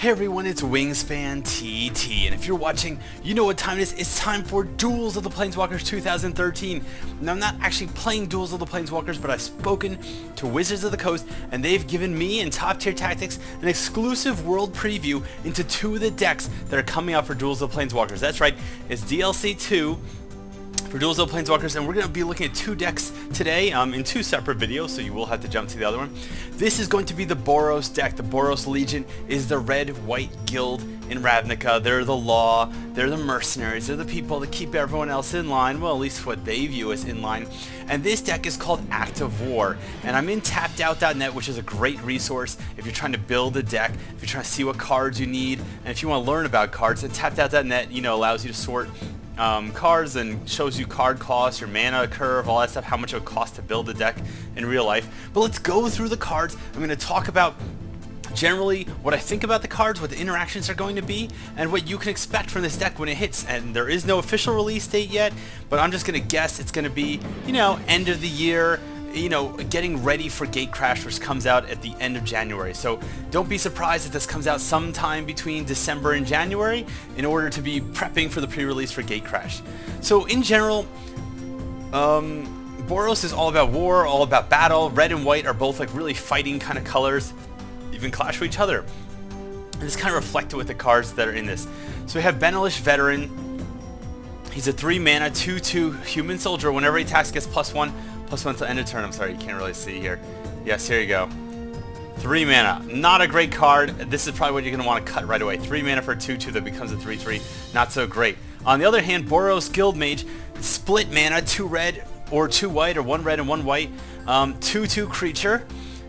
Hey everyone, it's Wingspan TT, and if you're watching, you know what time it is. It's time for Duels of the Planeswalkers 2013. Now, I'm not actually playing Duels of the Planeswalkers, but I've spoken to Wizards of the Coast, and they've given me and Top Tier Tactics an exclusive world preview into two of the decks that are coming out for Duels of the Planeswalkers. That's right, it's DLC 2 for Duels of the Planeswalkers, and we're going to be looking at two decks today in two separate videos, so you will have to jump to the other one. This is going to be the Boros deck. The Boros Legion is the red-white guild in Ravnica. They're the law, they're the mercenaries, they're the people that keep everyone else in line, well, at least what they view as in line. And this deck is called Act of War, and I'm in tappedout.net, which is a great resource if you're trying to build a deck, if you're trying to see what cards you need, and if you want to learn about cards. And tappedout.net, allows you to sort cards and shows you card costs, your mana curve, all that stuff, how much it would cost to build a deck in real life. But let's go through the cards. I'm going to talk about generally what I think about the cards, what the interactions are going to be, and what you can expect from this deck when it hits. And there is no official release date yet, but I'm just going to guess it's going to be, end of the year, getting ready for Gatecrash, which comes out at the end of January. So don't be surprised if this comes out sometime between December and January in order to be prepping for the pre-release for Gatecrash. So in general, Boros is all about war, all about battle. Red and white are both like really fighting kind of colors, even clash with each other. And it's kind of reflected with the cards that are in this. So we have Benelish Veteran. He's a 3-mana, 2/2 human soldier. Whenever he attacks, gets +1/+1 till end of turn. I'm sorry, you can't really see here. Yes, here you go. 3 mana. Not a great card. This is probably what you're going to want to cut right away. 3 mana for a 2/2 that becomes a 3/3. Not so great. On the other hand, Boros Guild Mage, split mana, 2 red or 2 white, or 1 red and 1 white, 2/2 creature.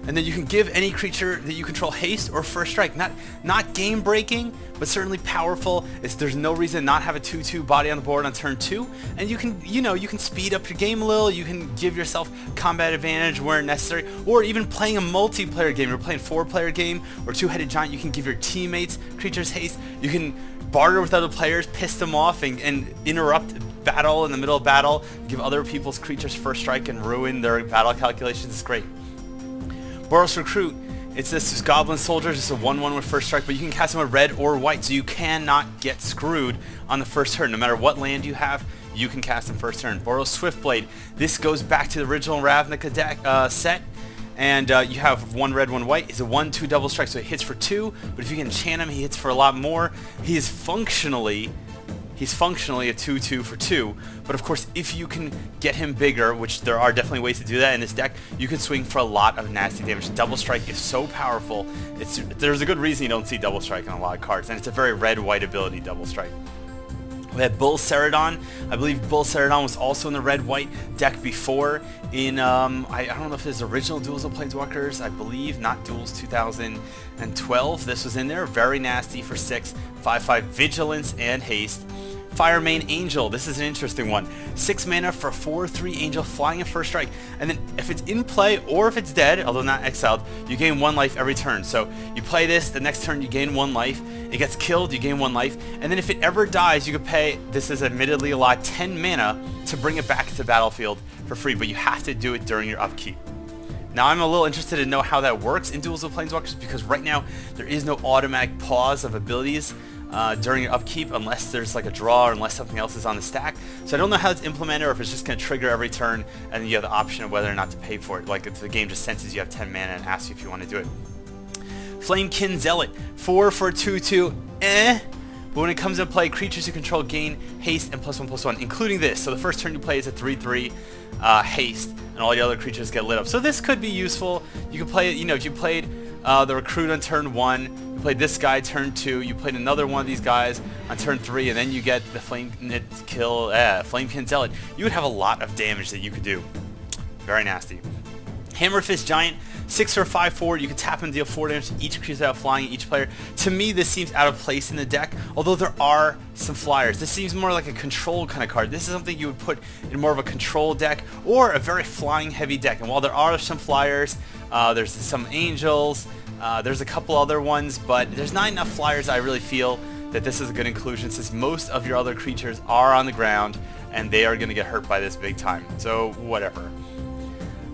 And then you can give any creature that you control haste or first strike. Not game breaking, but certainly powerful. There's no reason to not have a 2/2 body on the board on turn 2. And you can, you can speed up your game a little. You can give yourself combat advantage where necessary. Or even playing a multiplayer game. You're playing 4-player game or 2-headed giant. You can give your teammates creatures haste. You can barter with other players, piss them off, and interrupt battle in the middle of battle. Give other people's creatures first strike and ruin their battle calculations. It's great. Boros Recruit, it's this Goblin Soldier, just a 1/1 with first strike, but you can cast him with red or white, so you cannot get screwed on the first turn. No matter what land you have, you can cast him first turn. Boros Swiftblade, this goes back to the original Ravnica deck set, and you have 1 red, 1 white. It's a 1/2 double strike, so it hits for 2, but if you can enchant him, he hits for a lot more. He's functionally a 2/2 for 2, but of course if you can get him bigger, which there are definitely ways to do that in this deck, you can swing for a lot of nasty damage. Double strike is so powerful. There's a good reason you don't see double strike on a lot of cards, and it's a very red-white ability, double strike. We had Bull Ceridon. I believe Bull Ceridon was also in the red-white deck before in, I don't know if it's original Duels of Planeswalkers, I believe, not Duels 2012. This was in there, very nasty for 6, 5/5 Vigilance and Haste. Firemane Angel, this is an interesting one. 6 mana for a 4/3 Angel, flying in first strike. And then if it's in play or if it's dead, although not exiled, you gain 1 life every turn. So you play this, the next turn you gain 1 life. It gets killed, you gain 1 life. And then if it ever dies, you could pay, this is admittedly a lot, 10 mana to bring it back to the battlefield for free, but you have to do it during your upkeep. Now I'm a little interested to know how that works in Duels of Planeswalkers, because right now there is no automatic pause of abilities during your upkeep unless there's like a draw or unless something else is on the stack. So I don't know how it's implemented, or if it's just going to trigger every turn and then you have the option of whether or not to pay for it. Like if the game just senses you have 10 mana and asks you if you want to do it. Flamekin Zealot, 4 for a 2/2, but when it comes into play, creatures you control gain haste and +1/+1, including this. So the first turn you play is a 3/3 haste, and all the other creatures get lit up. So this could be useful. You could play it, if you played the Recruit on turn 1, you played this guy turn 2, you played another one of these guys on turn 3, and then you get the Flamekin Zealot. You would have a lot of damage that you could do. Very nasty. Hammerfist Giant, 6 for 5/4. You can tap and deal 4 damage to each creature without flying each player. To me, this seems out of place in the deck, although there are some flyers. This seems more like a control kind of card. This is something you would put in more of a control deck or a very flying heavy deck. And while there are some flyers, there's some angels, there's a couple other ones, but there's not enough flyers. I really feel that this is a good inclusion, since most of your other creatures are on the ground and they are going to get hurt by this big time. So whatever.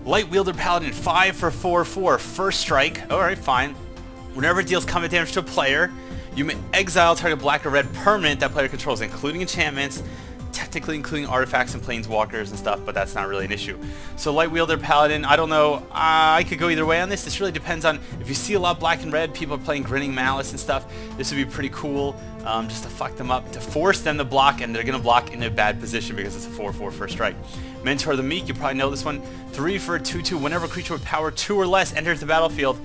Light Wielder Paladin, 5 for 4/4, first strike. Alright, fine. Whenever it deals combat damage to a player, you may exile target black or red permanent that player controls, including enchantments, technically including artifacts and planeswalkers and stuff, but that's not really an issue. So light wielder, paladin, I don't know, I could go either way on this. This really depends on, if you see a lot of black and red, people are playing Grinning Malice and stuff, this would be pretty cool, just to fuck them up, to force them to block, and they're going to block in a bad position because it's a 4/4 first strike. Mentor of the Meek, you probably know this one, 3 for a 2/2, whenever a creature with power 2 or less enters the battlefield,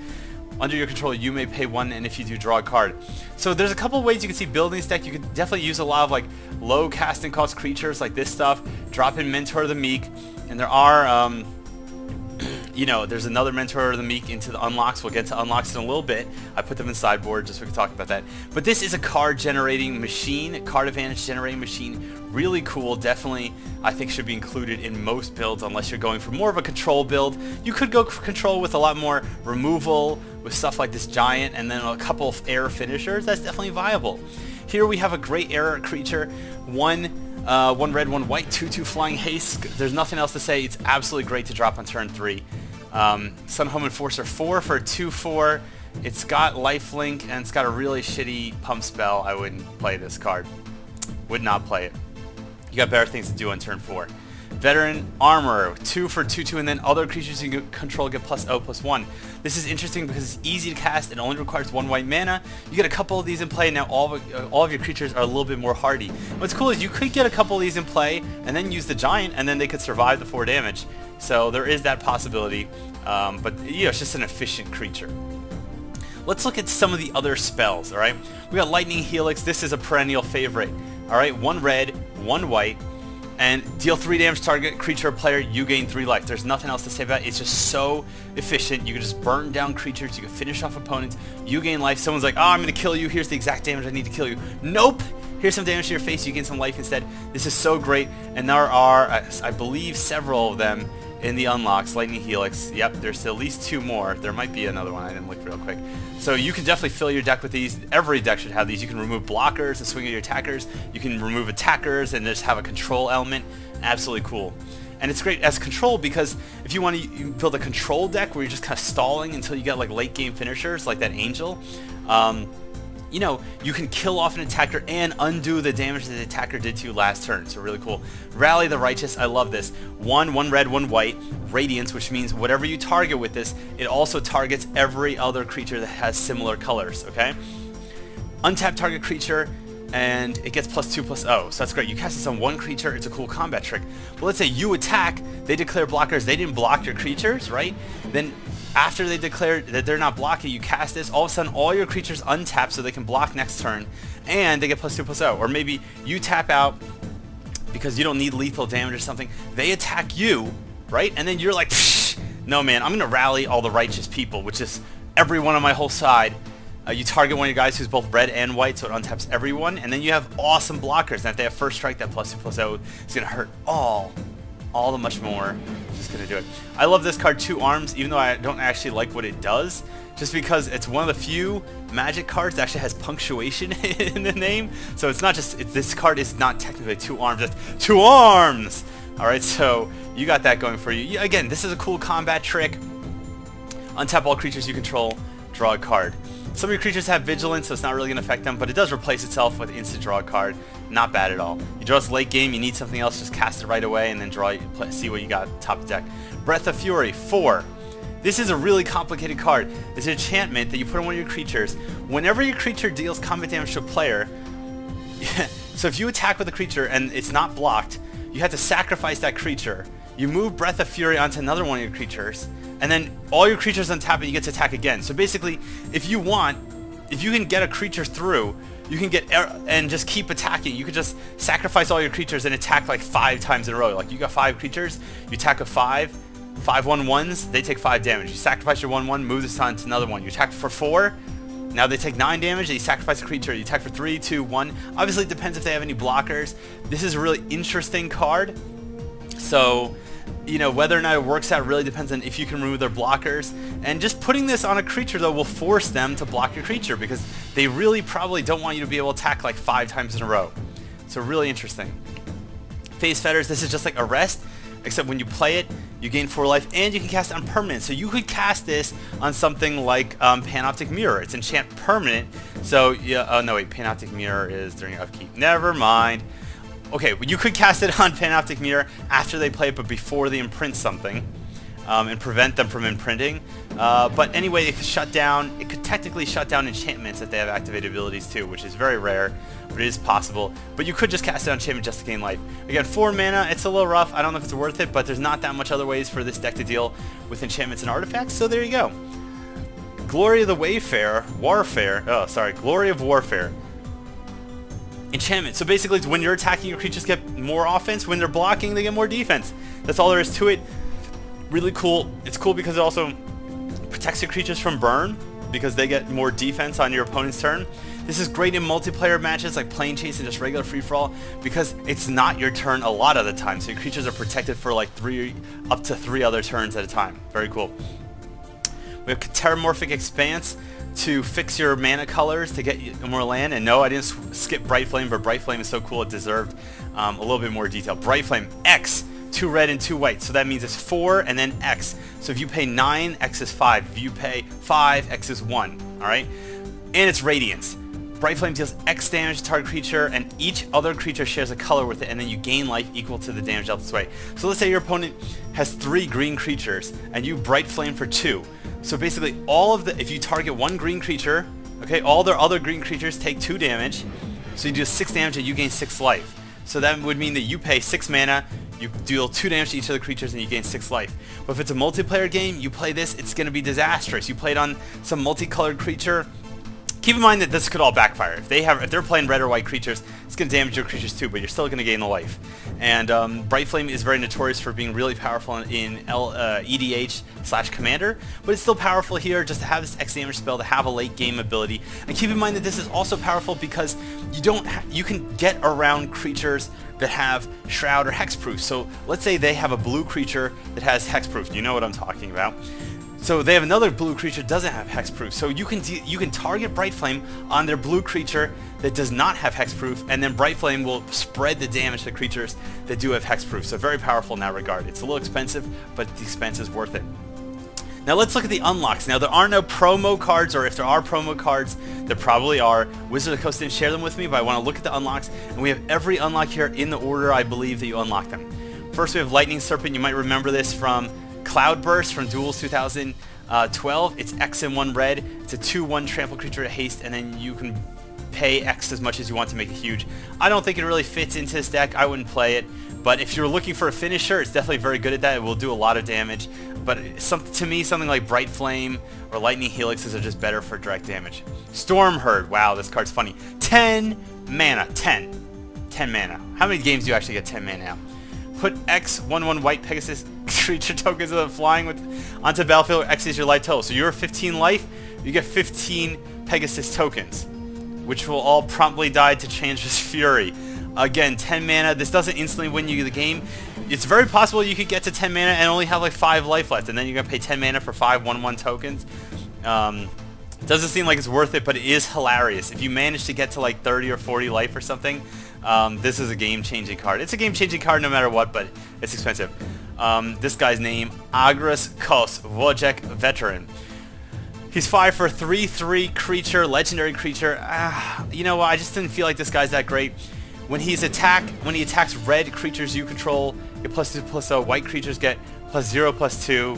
under your control, you may pay 1, and if you do, draw a card. So there's a couple ways you can see building this deck. You can definitely use a lot of like low casting cost creatures like this stuff. Drop in Mentor of the Meek, and there are, you know, there's another Mentor of the Meek into the unlocks. We'll get to unlocks in a little bit. I put them in sideboard just so we can talk about that. But this is a card generating machine, card advantage generating machine. Really cool. Definitely, I think should be included in most builds unless you're going for more of a control build. You could go for control with a lot more removal, with stuff like this giant, and then a couple of air finishers. That's definitely viable. Here we have a great air creature, one red, 1 white, 2/2 flying haste. There's nothing else to say. It's absolutely great to drop on turn 3. Sunhome Enforcer 4 for a 2/4. It's got lifelink and it's got a really shitty pump spell. I wouldn't play this card. Would not play it. You got better things to do on turn 4. Veteran Armor, 2 for 2/2, and then other creatures you control get +0/+1. This is interesting because it's easy to cast. It only requires 1 white mana. You get a couple of these in play. Now all of your creatures are a little bit more hardy. What's cool is you could get a couple of these in play and then use the giant, and then they could survive the 4 damage. So there is that possibility, but you know, it's just an efficient creature. Let's look at some of the other spells. All right, we got Lightning Helix. This is a perennial favorite. All right, 1 red, 1 white. And deal 3 damage to target creature or player, you gain 3 life. There's nothing else to say about it. It's just so efficient. You can just burn down creatures. You can finish off opponents. You gain life. Someone's like, oh, I'm going to kill you. Here's the exact damage I need to kill you. Nope. Here's some damage to your face. You gain some life instead. This is so great. And there are, I believe, several of them in the unlocks. Lightning Helix. Yep, there's at least 2 more. There might be another one. I didn't look real quick. So you can definitely fill your deck with these. Every deck should have these. You can remove blockers and swing at your attackers. You can remove attackers and just have a control element. Absolutely cool. And it's great as control because if you want to build a control deck where you're just kind of stalling until you get like late game finishers like that Angel, you know, you can kill off an attacker and undo the damage that the attacker did to you last turn. So really cool. Rally the Righteous. I love this. 1 red, 1 white. Radiance, which means whatever you target with this, it also targets every other creature that has similar colors. Okay. Untap target creature, and it gets +2/+0. So that's great. You cast this on 1 creature. It's a cool combat trick. But let's say you attack. They declare blockers. They didn't block your creatures, right? Then after they declare that they're not blocking, you cast this, all of a sudden all your creatures untap so they can block next turn, and they get +2/+0. Or maybe you tap out because you don't need lethal damage or something. They attack you, right? And then you're like, no man, I'm going to rally all the righteous people, which is everyone on my whole side. You target one of your guys who's both red and white, so it untaps everyone, and then you have awesome blockers. And if they have first strike, that +2/+0 is going to hurt all the much more. Just going to do it. I love this card, 2 arms, even though I don't actually like what it does, just because it's one of the few Magic cards that actually has punctuation in the name. So it's not just, this card is not technically 2 arms, it's 2 arms! Alright, so you got that going for you. Again, this is a cool combat trick. Untap all creatures you control, draw a card. Some of your creatures have vigilance, so it's not really going to affect them, but it does replace itself with instant draw a card. Not bad at all. You draw this late game, you need something else, just cast it right away and then see what you got top of the deck. Breath of Fury, 4. This is a really complicated card. It's an enchantment that you put on one of your creatures. Whenever your creature deals combat damage to a player, so if you attack with a creature and it's not blocked, you have to sacrifice that creature. You move Breath of Fury onto another one of your creatures, and then all your creatures untap and you get to attack again. So basically, if you can get a creature through, you can get and just keep attacking. You could just sacrifice all your creatures and attack like 5 times in a row. Like you got 5 creatures, you attack with 5 1/1s, they take 5 damage. You sacrifice your 1/1, move this on to another one. You attack for 4, now they take 9 damage, and you sacrifice a creature. You attack for 3, 2, 1. Obviously it depends if they have any blockers. This is a really interesting card. So, you know, whether or not it works out really depends on if you can remove their blockers. And just putting this on a creature, though, will force them to block your creature because they really probably don't want you to be able to attack like 5 times in a row. So really interesting. Phase Fetters, this is just like Arrest, except when you play it, you gain 4 life, and you can cast it on permanent. So you could cast this on something like Panoptic Mirror. It's enchant permanent. So yeah, oh no wait, Panoptic Mirror is during upkeep. Never mind. Okay, well, you could cast it on Panoptic Mirror after they play it, but before they imprint something, and prevent them from imprinting. But anyway, it could shut down. It could technically shut down enchantments if they have activated abilities too, which is very rare, but it is possible. But you could just cast it on enchantment just to gain life. Again, 4 mana. It's a little rough. I don't know if it's worth it, but there's not that much other ways for this deck to deal with enchantments and artifacts. So there you go. Glory of the Wayfarer, Warfare. Oh, sorry, Glory of Warfare. Enchantment. So basically, it's when you're attacking, your creatures get more offense. When they're blocking, they get more defense. That's all there is to it. Really cool. It's cool because it also protects your creatures from burn, because they get more defense on your opponent's turn. This is great in multiplayer matches like Plane Chase and just regular free-for-all, because it's not your turn a lot of the time. So your creatures are protected for like up to 3 other turns at a time. Very cool. We have Terramorphic Expanse to fix your mana colors to get you more land. And no, I didn't skip Bright Flame, but Bright Flame is so cool it deserved a little bit more detail. Bright Flame, X, 2 red and 2 white. So that means it's 4 and then X. So if you pay 9, X is 5. If you pay 5, X is 1. Alright? And it's Radiance. Bright Flame deals X damage to target creature, and each other creature shares a color with it, and then you gain life equal to the damage dealt this way. So let's say your opponent has 3 green creatures, and you Bright Flame for 2. So basically, if you target 1 green creature, okay, all their other green creatures take 2 damage. So you do 6 damage and you gain 6 life. So that would mean that you pay 6 mana, you deal 2 damage to each of the creatures, and you gain 6 life. But if it's a multiplayer game, you play this, it's going to be disastrous. You play it on some multicolored creature. Keep in mind that this could all backfire. If they're playing red or white creatures, it's going to damage your creatures too, but you're still going to gain the life. And Bright Flame is very notorious for being really powerful in EDH/Commander, but it's still powerful here just to have this X damage spell, to have a late game ability. And keep in mind that this is also powerful because you can get around creatures that have Shroud or Hexproof. So let's say they have a blue creature that has Hexproof. You know what I'm talking about. So they have another blue creature that doesn't have Hexproof. So you can target Bright Flame on their blue creature that does not have Hexproof, and then Bright Flame will spread the damage to creatures that do have Hexproof. So very powerful in that regard. It's a little expensive, but the expense is worth it. Now let's look at the unlocks. Now there are no promo cards, or if there are promo cards, there probably are. Wizard of the Coast didn't share them with me, but I want to look at the unlocks, and we have every unlock here in the order I believe that you unlock them. First we have Lightning Serpent. You might remember this from Cloudburst from Duels 2012. It's X and 1 red. It's a 2/1 trample creature to haste, and then you can pay X as much as you want to make it huge. I don't think it really fits into this deck. I wouldn't play it. But if you're looking for a finisher, it's definitely very good at that. It will do a lot of damage. But to me, something like Bright Flame or Lightning Helixes are just better for direct damage. Storm Herd. Wow, this card's funny. 10 mana. 10 mana. How many games do you actually get 10 mana out? Put X 1/1 white Pegasus creature tokens of flying onto the battlefield. X is your life total. So you're 15 life, you get 15 Pegasus tokens, which will all promptly die to Chandra's Fury. Again, 10 mana. This doesn't instantly win you the game. It's very possible you could get to 10 mana and only have like 5 life left, and then you're going to pay 10 mana for 5 1/1 tokens. Doesn't seem like it's worth it, but it is hilarious. If you manage to get to like 30 or 40 life or something, this is a game-changing card. It's a game-changing card no matter what, but it's expensive. This guy's name, Agras Kos, Wojek Veteran. He's 5 for 3/3 creature, legendary creature. You know what? I just didn't feel like this guy's that great. When he attacks red creatures you control, get +2/+0. White creatures get +0/+2.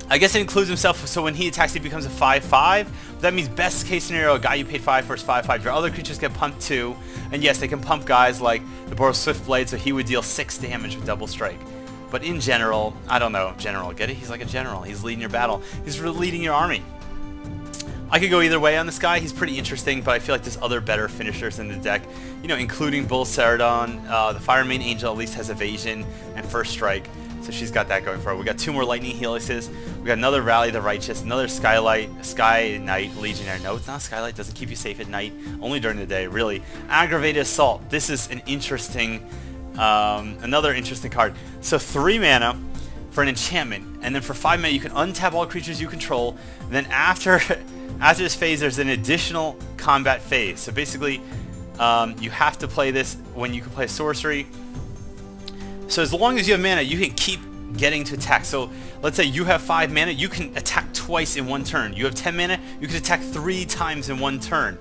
I guess it includes himself, so when he attacks, he becomes a 5/5. That means best case scenario, a guy you paid 5 for is 5/5. Your other creatures get pumped 2, and yes, they can pump guys like the Boros Swiftblade, so he would deal 6 damage with double strike. But in general, I don't know, general, get it? He's like a general. He's leading your battle. He's leading your army. I could go either way on this guy. He's pretty interesting, but I feel like there's other better finishers in the deck, you know, including Bull Ceradon. The Firemane Angel at least has evasion and first strike, so she's got that going for her. We got 2 more Lightning Helixes. We got another Rally the Righteous, another Sky Knight Legionnaire. No, it's not Skylight. Doesn't keep you safe at night. Only during the day, really. Aggravated Assault. This is an interesting, another interesting card. So 3 mana for an enchantment, and then for 5 mana you can untap all creatures you control. And then after this phase, there's an additional combat phase. So basically, you have to play this when you can play sorcery. So as long as you have mana, you can keep getting to attack. So let's say you have 5 mana, you can attack twice in one turn. You have 10 mana, you can attack 3 times in one turn.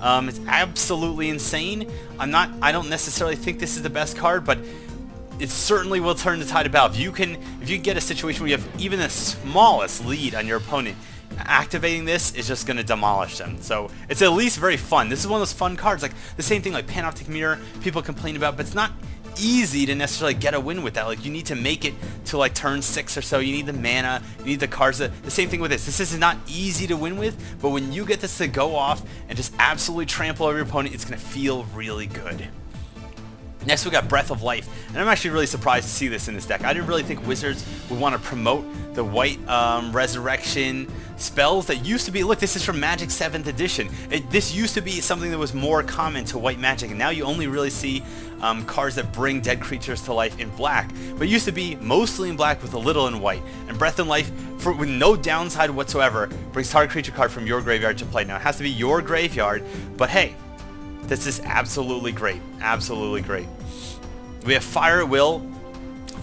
It's absolutely insane. I don't necessarily think this is the best card, but it certainly will turn the tide of battle. If you get a situation where you have even the smallest lead on your opponent, activating this is just going to demolish them. So it's at least very fun. This is one of those fun cards, like the same thing like Panoptic Mirror, people complain about, but it's not easy to necessarily get a win with that. Like, you need to make it to like turn 6 or so. You need the mana, you need the cards. The same thing with this. This is not easy to win with, but when you get this to go off and just absolutely trample over your opponent, it's going to feel really good. Next we got Breath of Life, and I'm actually really surprised to see this in this deck. I didn't really think Wizards would want to promote the white resurrection spells that used to be, look, this is from Magic 7th edition. This used to be something that was more common to white Magic, and now you only really see cards that bring dead creatures to life in black. But it used to be mostly in black with a little in white. And Breath of Life, with no downside whatsoever, brings target creature card from your graveyard to play. Now it has to be your graveyard, but hey, this is absolutely great. Absolutely great. We have Fire at Will.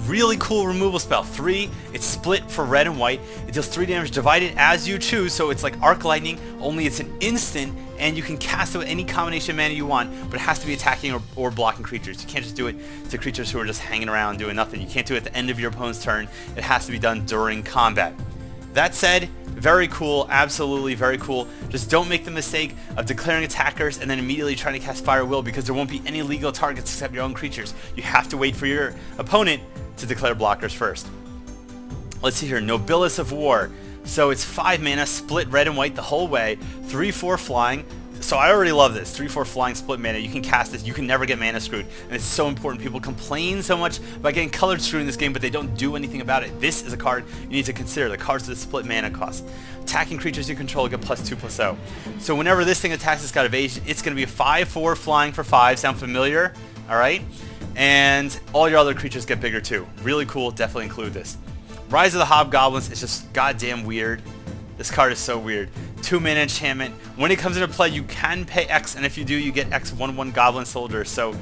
Really cool removal spell. 3, it's split for red and white. It deals 3 damage, divided as you choose, so it's like Arc Lightning, only it's an instant, and you can cast it with any combination of mana you want, but it has to be attacking or blocking creatures. You can't just do it to creatures who are just hanging around doing nothing. You can't do it at the end of your opponent's turn. It has to be done during combat. That said, very cool, absolutely very cool. Just don't make the mistake of declaring attackers and then immediately trying to cast Fire at Will, because there won't be any legal targets except your own creatures. You have to wait for your opponent to declare blockers first. Let's see here, Nobilis of War. So it's 5 mana, split red and white the whole way, 3/4 flying. So I already love this, 3/4 flying split mana. You can cast this, you can never get mana screwed, and it's so important. People complain so much about getting colored screwed in this game, but they don't do anything about it. This is a card you need to consider, the cards with the split mana cost. Attacking creatures you control get +2/+0. So whenever this thing attacks, it's got evasion, it's going to be a 5/4 flying for 5, sound familiar? Alright? And all your other creatures get bigger too. Really cool, definitely include this. Rise of the Hobgoblins is just goddamn weird. This card is so weird. 2 mana enchantment. When it comes into play, you can pay X, and if you do, you get X 1/1 Goblin Soldier. So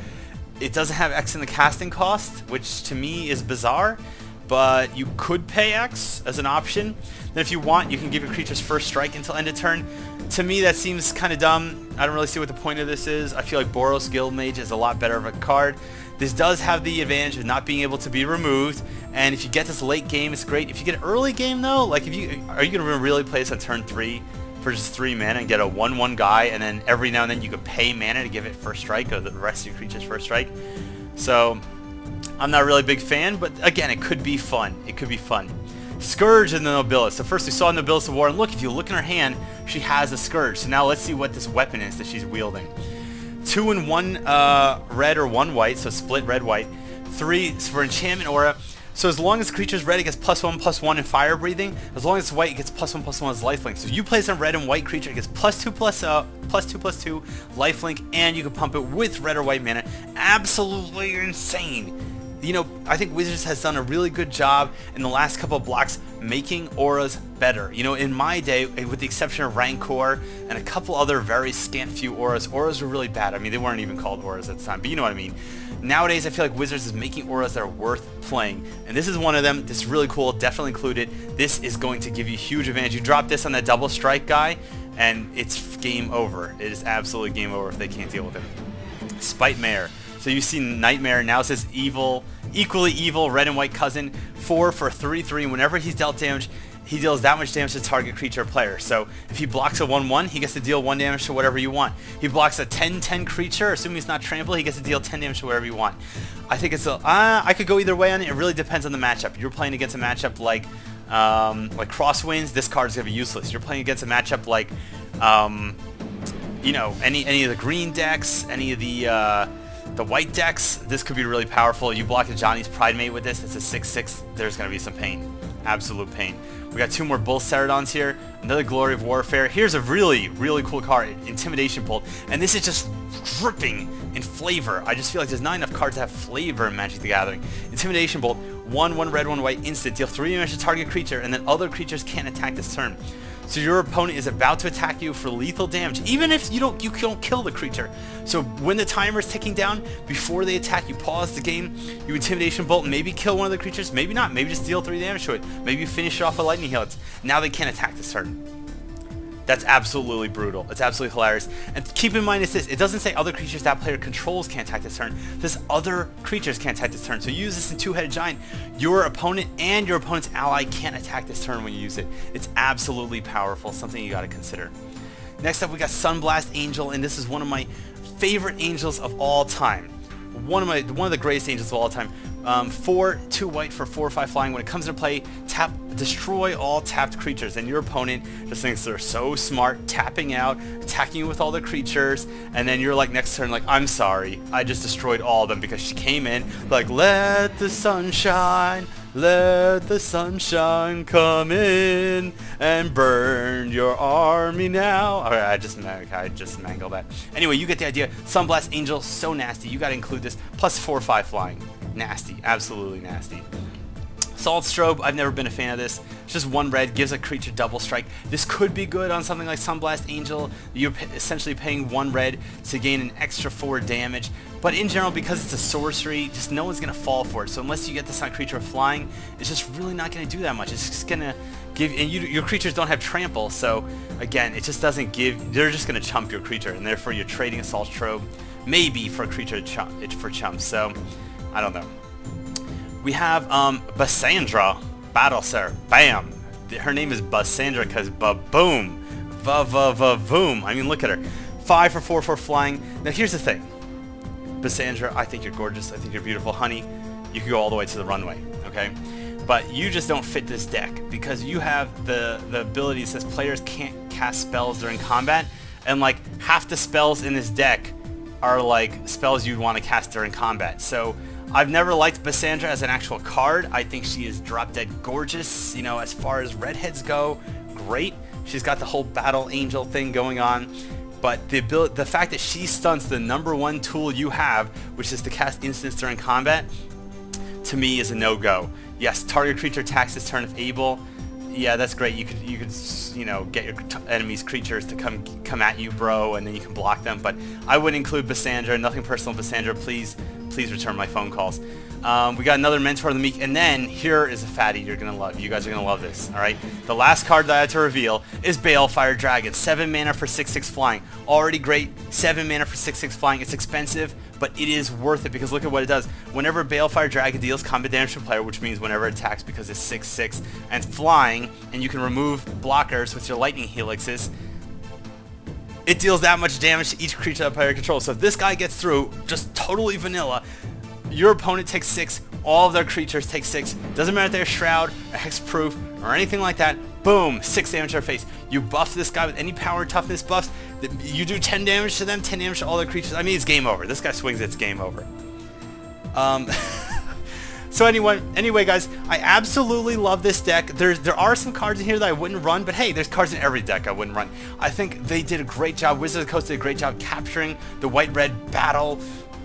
it doesn't have X in the casting cost, which to me is bizarre, but you could pay X as an option. Then if you want, you can give your creatures first strike until end of turn. To me, that seems kind of dumb. I don't really see what the point of this is. I feel like Boros Guildmage is a lot better of a card. This does have the advantage of not being able to be removed, and if you get this late game, it's great. If you get early game though, like are you going to really play this on turn 3 for just 3 mana and get a 1/1 guy, and then every now and then you could pay mana to give it first strike, or the rest of your creatures first strike? So I'm not really a big fan, but again, it could be fun. It could be fun. Scourge and the Nobilis. So first we saw Nobilis of War, and look, if you look in her hand, she has a Scourge. So now let's see what this weapon is that she's wielding. 2 and 1 red or 1 white, so split red-white. 3 for enchantment aura. So as long as the creature's red, it gets +1/+1 in fire breathing. As long as it's white, it gets +1/+1 as lifelink. So if you play some red and white creature, it gets +2/+2 lifelink, and you can pump it with red or white mana. Absolutely insane. You know, I think Wizards has done a really good job in the last couple of blocks making auras better. You know, in my day, with the exception of Rancor and a couple other very scant few auras were really bad. I mean, they weren't even called auras at the time, but you know what I mean. Nowadays, I feel like Wizards is making auras that are worth playing, and this is one of them. This is really cool, definitely included. This is going to give you huge advantage. You drop this on that double strike guy, and it's game over. It is absolutely game over if they can't deal with him. Spite Mare. So you see Nightmare, now it says evil, equally evil, red and white cousin, 4 for 3/3, and whenever he's dealt damage, he deals that much damage to target creature or player. So if he blocks a 1/1, he gets to deal 1 damage to whatever you want. He blocks a 10/10 creature, assuming he's not trampled, he gets to deal 10 damage to whatever you want. I think it's a, I could go either way on it. It really depends on the matchup. You're playing against a matchup like Crosswinds, this card is going to be useless. You're playing against a matchup like, you know, any of the green decks, any of the white decks, this could be really powerful. You block a Johnny's Pride Mate with this, it's a 6/6, there's going to be some pain. Absolute pain. We got 2 more Bull Ceradons here, another Glory of Warfare. Here's a really, really cool card, Intimidation Bolt, and this is just dripping in flavor. I just feel like there's not enough cards that have flavor in Magic the Gathering. Intimidation Bolt, 1/1 red, 1 white, instant, deal 3 damage to target creature, and then other creatures can't attack this turn. So your opponent is about to attack you for lethal damage, even if you don't kill the creature. So when the timer is ticking down, before they attack, you pause the game, you Intimidation Bolt, maybe kill one of the creatures, maybe not, maybe just deal 3 damage to it, maybe you finish it off with Lightning Helix. Now they can't attack this turn. That's absolutely brutal. It's absolutely hilarious. And keep in mind, it's this. It doesn't say other creatures that player controls can't attack this turn. It says other creatures can't attack this turn. So you use this in Two-Headed Giant. Your opponent and your opponent's ally can't attack this turn when you use it. It's absolutely powerful. Something you got to consider. Next up, we got Sunblast Angel, and this is one of my favorite angels of all time. One of the greatest angels of all time. 2 white for 4/5 flying. When it comes into play, destroy all tapped creatures, and your opponent just thinks they're so smart, tapping out, attacking you with all the creatures, and then you're like next turn like, I'm sorry, I just destroyed all of them because she came in like, let the sun shine, let the sunshine come in and burn your army now. Alright, I just mangled that. Anyway, you get the idea. Sunblast Angel, so nasty. You gotta include this. Plus 4/5 flying. Nasty. Absolutely nasty. Solid Strobe, I've never been a fan of this. It's just 1 red, gives a creature double strike. This could be good on something like Sunblast Angel. You're essentially paying 1 red to gain an extra 4 damage. But in general, because it's a sorcery, just no one's going to fall for it. So unless you get this on creature flying, it's just really not going to do that much. It's just going to give, and your creatures don't have trample, so again, it just doesn't give, they're just going to chump your creature, and therefore you're trading Assault Strobe maybe for a creature for chumps. So I don't know. We have Bassandra, Battle Sir, bam. Her name is Bassandra because ba-boom, va-va-va-boom. I mean, look at her. 5 for 4/4 flying. Now here's the thing. Bassandra, I think you're gorgeous. I think you're beautiful, honey. You can go all the way to the runway, okay? But you just don't fit this deck because you have the ability that says players can't cast spells during combat, and like half the spells in this deck are like spells you'd want to cast during combat. So I've never liked Bassandra as an actual card. I think she is drop-dead gorgeous. You know, as far as redheads go, great. She's got the whole Battle Angel thing going on. But the fact that she stunts the #1 tool you have, which is to cast instants during combat, to me is a no-go. Yes, target creature attacks this turn if able. Yeah, that's great. You could you know, get your enemy's creatures to come at you, bro, and then you can block them. But I wouldn't include Bassandra. Nothing personal, Bassandra. Please return my phone calls. We got another Mentor of the Meek, and then here is a fatty you're gonna love. You guys are gonna love this. All right. The last card that I had to reveal is Balefire Dragon. 7 mana for 6/6 flying. Already great. 7 mana for 6/6 flying. It's expensive, but it is worth it because look at what it does. Whenever Balefire Dragon deals combat damage to a player, which means whenever it attacks because it's 6/6 and flying, and you can remove blockers with your Lightning Helixes, it deals that much damage to each creature that player controls. So if this guy gets through, just totally vanilla, your opponent takes 6, all of their creatures take 6. Doesn't matter if they're Shroud, or Hexproof, or anything like that. Boom, 6 damage to their face. You buff this guy with any power and toughness buffs. You do 10 damage to them, 10 damage to all their creatures. I mean, it's game over. This guy swings, it's game over. So anyway, guys, I absolutely love this deck. There are some cards in here that I wouldn't run, but hey, there's cards in every deck I wouldn't run. I think they did a great job. Wizards of the Coast did a great job capturing the white-red battle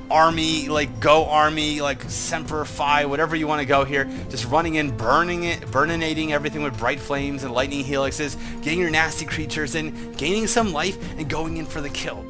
army, like Go Army, like Semper Fi, whatever you want to go here. Just running in, burninating everything with Bright Flames and Lightning Helixes, getting your nasty creatures in, gaining some life, and going in for the kill.